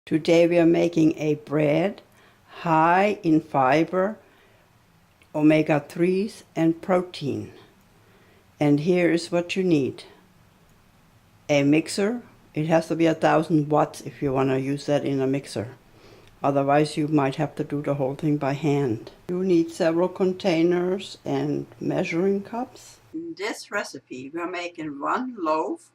Today we are making a bread high in fiber, omega-3s and protein. And here is what you need. A mixer. It has to be 1000 watts if you want to use that in a mixer. Otherwise you might have to do the whole thing by hand. You need several containers and measuring cups. In this recipe we are making 1 loaf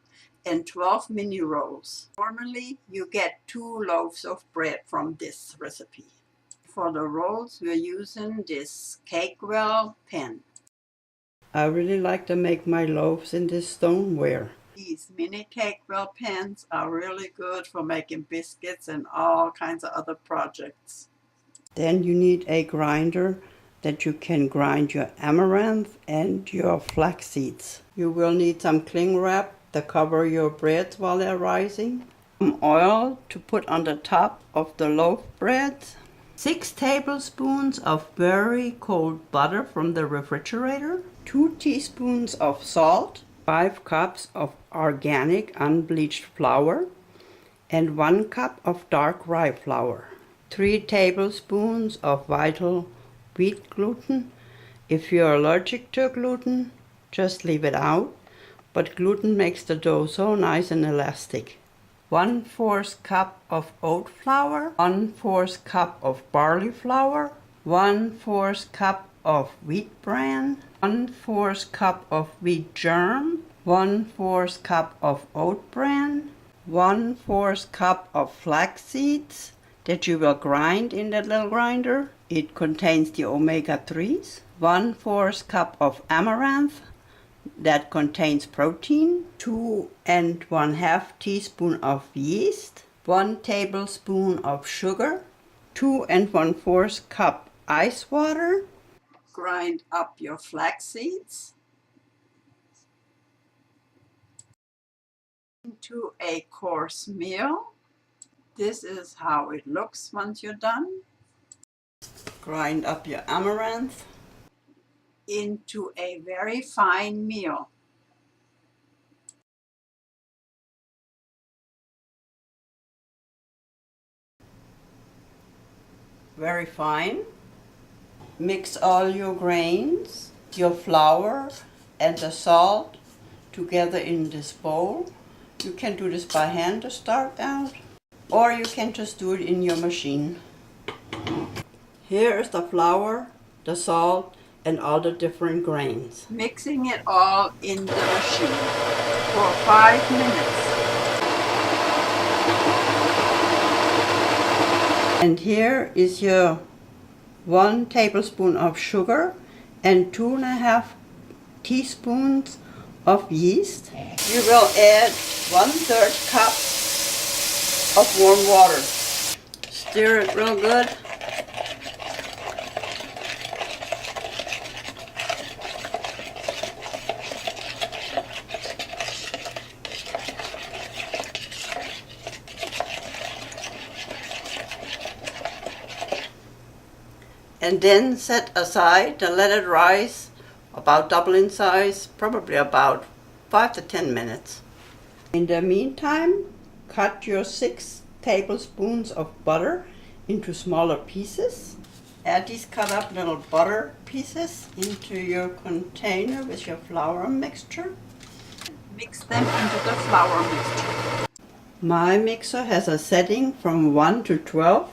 and 12 mini rolls. Normally you get 2 loaves of bread from this recipe. For the rolls we are using this Cakewell pan. I really like to make my loaves in this stoneware. These mini Cakewell pans are really good for making biscuits and all kinds of other projects. Then you need a grinder that you can grind your amaranth and your flax seeds. You will need some cling wrap to cover your breads while they're rising. Some oil to put on the top of the loaf breads. 6 tablespoons of very cold butter from the refrigerator. 2 teaspoons of salt. 5 cups of organic unbleached flour. And 1 cup of dark rye flour. 3 tablespoons of vital wheat gluten. If you're allergic to gluten, just leave it out. But gluten makes the dough so nice and elastic. 1/4 cup of oat flour, 1/4 cup of barley flour, 1/4 cup of wheat bran, 1/4 cup of wheat germ, 1/4 cup of oat bran, 1/4 cup of flax seeds that you will grind in that little grinder. It contains the omega-3s, 1/4 cup of amaranth, that contains protein, 2 1/2 teaspoon of yeast, 1 tablespoon of sugar, 2 1/4 cup ice water. Grind up your flax seeds into a coarse meal. This is how it looks once you're done. Grind up your amaranth into a very fine meal. Very fine. Mix all your grains, your flour and the salt together in this bowl. You can do this by hand to start out, or you can just do it in your machine. Here is the flour, the salt, and all the different grains. Mixing it all in the machine for 5 minutes. And here is your 1 tablespoon of sugar and 2 1/2 teaspoons of yeast. You will add 1/3 cup of warm water. Stir it real good. And then set aside to let it rise about double in size, probably about 5 to 10 minutes. In the meantime, cut your 6 tablespoons of butter into smaller pieces. Add these cut up little butter pieces into your container with your flour mixture. Mix them into the flour mixture. My mixer has a setting from 1 to 12.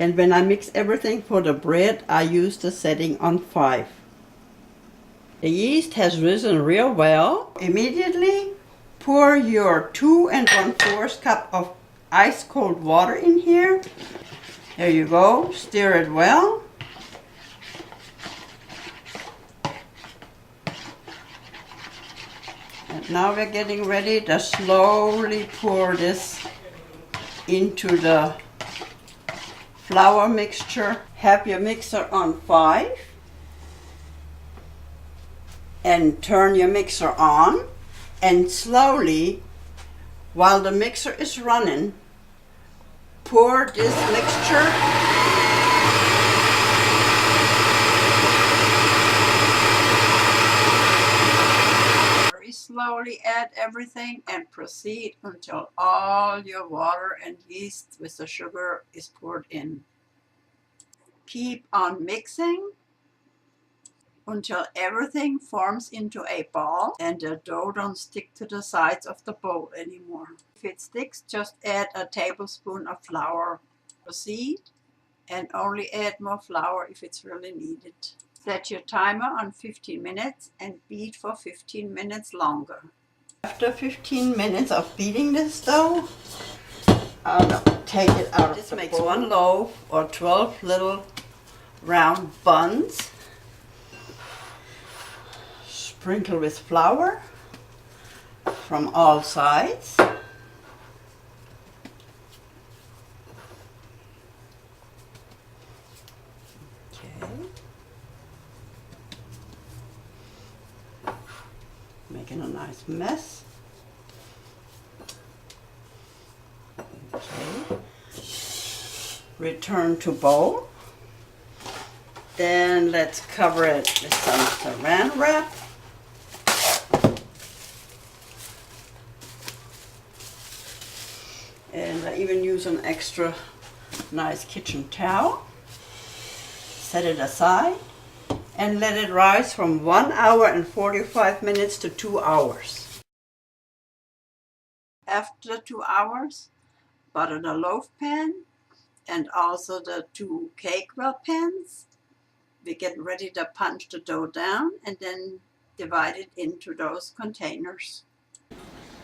And when I mix everything for the bread, I use the setting on 5. The yeast has risen real well. Immediately pour your 2 1/4 cup of ice cold water in here. There you go. Stir it well. And now we're getting ready to slowly pour this into the flour mixture. Have your mixer on 5 and turn your mixer on, and slowly, while the mixer is running, pour this mixture very slowly slowly add everything and proceed until all your water and yeast with the sugar is poured in. Keep on mixing until everything forms into a ball and the dough don't stick to the sides of the bowl anymore. If it sticks, just add a tablespoon of flour. Proceed and only add more flour if it's really needed. Set your timer on 15 minutes and beat for 15 minutes longer. After 15 minutes of beating this dough, I'll take it out of the bowl. This makes one loaf or 12 little round buns. Sprinkle with flour from all sides. Okay. Making a nice mess. Okay. Return to bowl. Then let's cover it with some saran wrap. And I even use an extra nice kitchen towel. Set it aside and let it rise from 1 hour and 45 minutes to 2 hours. After 2 hours, butter the loaf pan and also the 2 cake well pans. We get ready to punch the dough down and then divide it into those containers.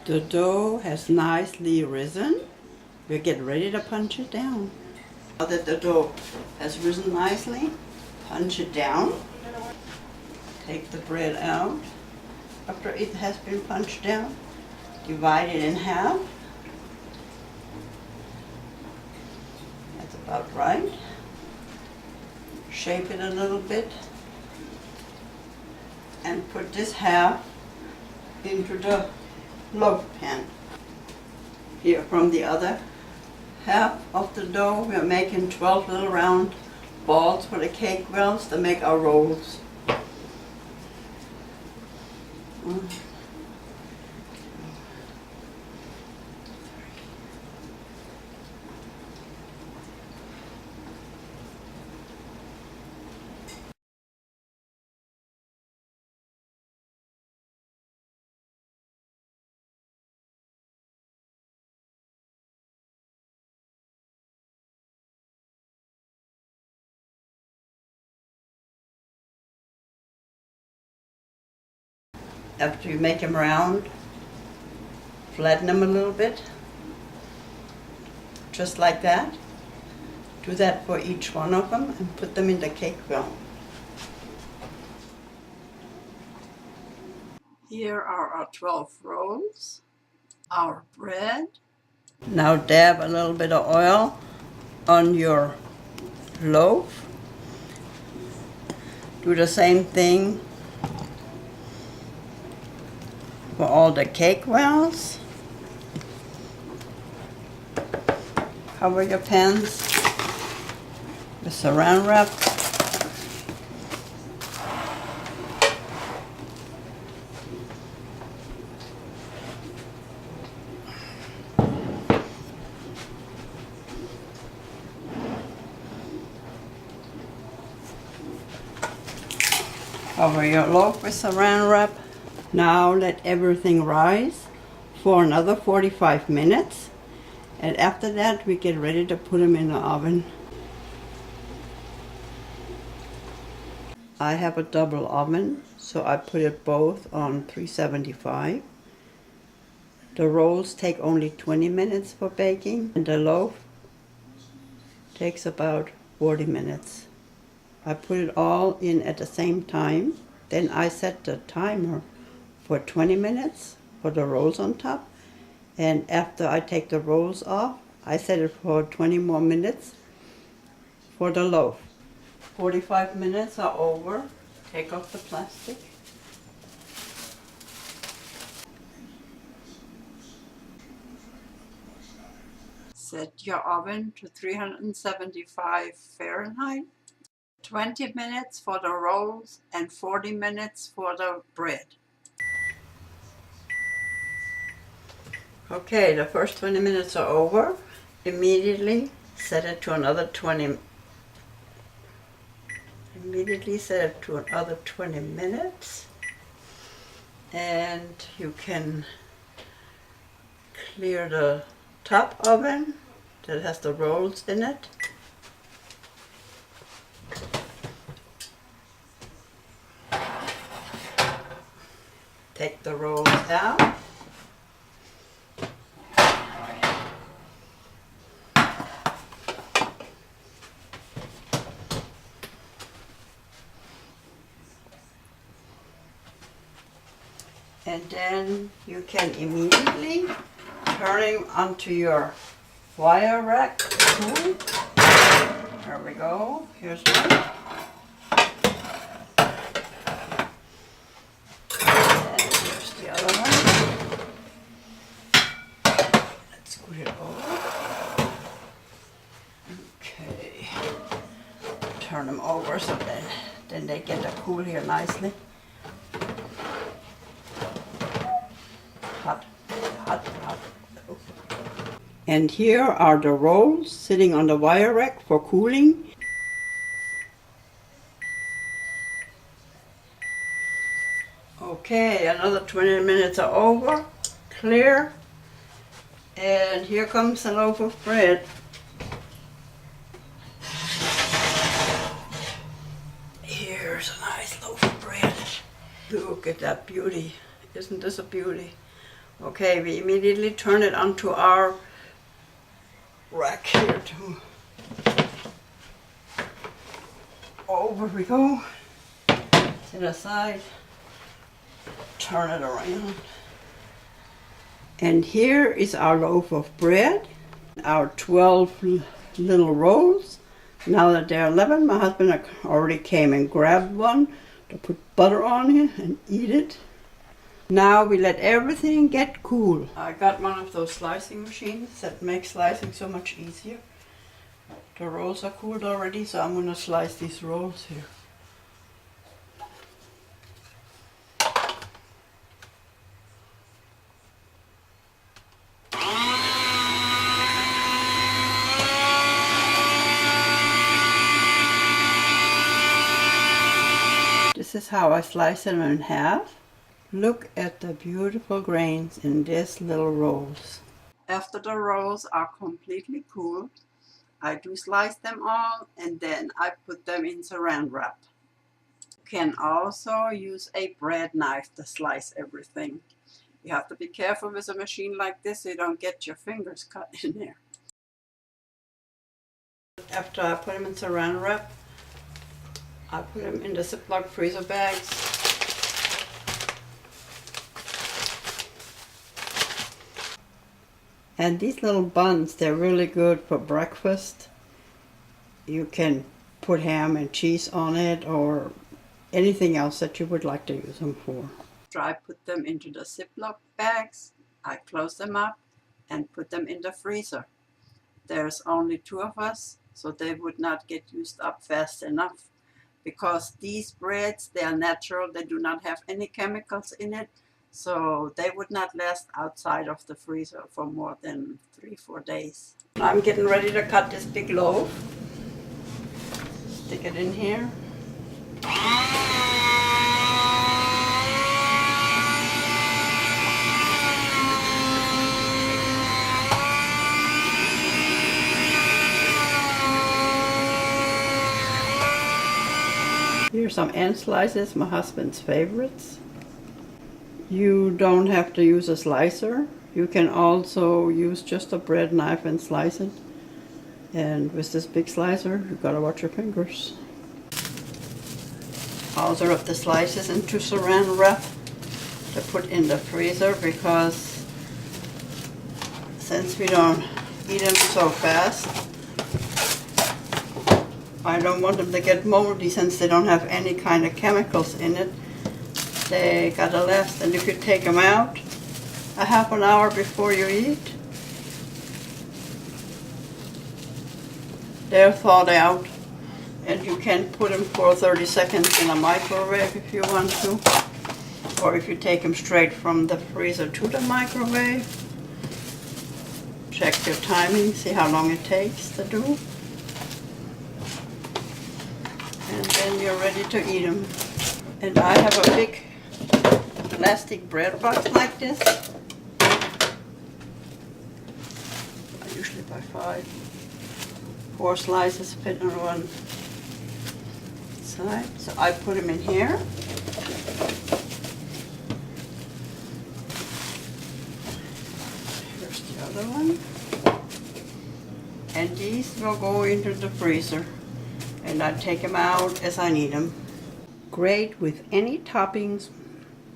The dough has nicely risen. We get ready to punch it down. Now that the dough has risen nicely, punch it down. Take the bread out. After it has been punched down, divide it in half. That's about right. Shape it a little bit and put this half into the loaf pan. Here from the other half of the dough, we're making 12 little round balls for the cake wells to make our rolls. After you make them round, flatten them a little bit, just like that. Do that for each one of them and put them in the cake well. Here are our 12 rolls, our bread. Now dab a little bit of oil on your loaf. Do the same thing for all the cake wells. Cover your pans with saran wrap. Cover your loaf with saran wrap. Now let everything rise for another 45 minutes. And after that, we get ready to put them in the oven. I have a double oven, so I put it both on 375. The rolls take only 20 minutes for baking, and the loaf takes about 40 minutes. I put it all in at the same time. Then I set the timer for 20 minutes for the rolls on top. And after I take the rolls off, I set it for 20 more minutes for the loaf. 45 minutes are over. Take off the plastic. Set your oven to 375 Fahrenheit. 20 minutes for the rolls and 40 minutes for the bread. Okay, the first 20 minutes are over. Immediately set it to another 20. Immediately set it to another 20 minutes. And you can clear the top oven that has the rolls in it. Take the rolls out. And then you can immediately turn him onto your wire rack. There we go. Here's one. And here's the other one. Let's scoot it over. Okay. Turn them over so then they get to cool here nicely. Hot, hot, hot. And here are the rolls sitting on the wire rack for cooling. Okay, another 20 minutes are over. Clear. And here comes a loaf of bread. Here's a nice loaf of bread. Look at that beauty. Isn't this a beauty? Okay, we immediately turn it onto our rack here too. Over we go. To the side. Turn it around. And here is our loaf of bread. Our 12 little rolls. Now that they're 11, my husband already came and grabbed one to put butter on it and eat it. Now we let everything get cool. I got one of those slicing machines that makes slicing so much easier. The rolls are cooled already, so I'm going to slice these rolls here. This is how I slice them in half. Look at the beautiful grains in these little rolls. After the rolls are completely cooled, I do slice them all and then I put them in saran wrap. You can also use a bread knife to slice everything. You have to be careful with a machine like this so you don't get your fingers cut in there. After I put them in saran wrap, I put them in the Ziploc freezer bags. And these little buns, they're really good for breakfast. You can put ham and cheese on it or anything else that you would like to use them for. After I put them into the Ziploc bags, I close them up and put them in the freezer. There's only 2 of us, so they would not get used up fast enough. Because these breads, they are natural, they do not have any chemicals in it. So they would not last outside of the freezer for more than 3-4 days. I'm getting ready to cut this big loaf. Stick it in here. Here's some end slices, my husband's favorites. You don't have to use a slicer. You can also use just a bread knife and slice it. And with this big slicer, you gotta watch your fingers. I'll serve the slices into saran wrap to put in the freezer because since we don't eat them so fast, I don't want them to get moldy since they don't have any kind of chemicals in it. They gotta last, and if you take them out a half an hour before you eat, they're thawed out, and you can put them for 30 seconds in a microwave if you want to, or if you take them straight from the freezer to the microwave, Check your timing, see how long it takes to do. And then you're ready to eat them. And I have a big plastic bread box like this. I usually buy 4 slices fit on one side. So I put them in here. Here's the other one. And these will go into the freezer. And I take them out as I need them. Great with any toppings,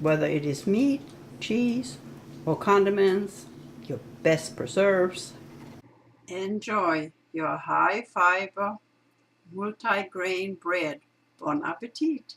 whether it is meat, cheese, or condiments, your best preserves. Enjoy your high fiber, multi-grain bread. Bon appetit!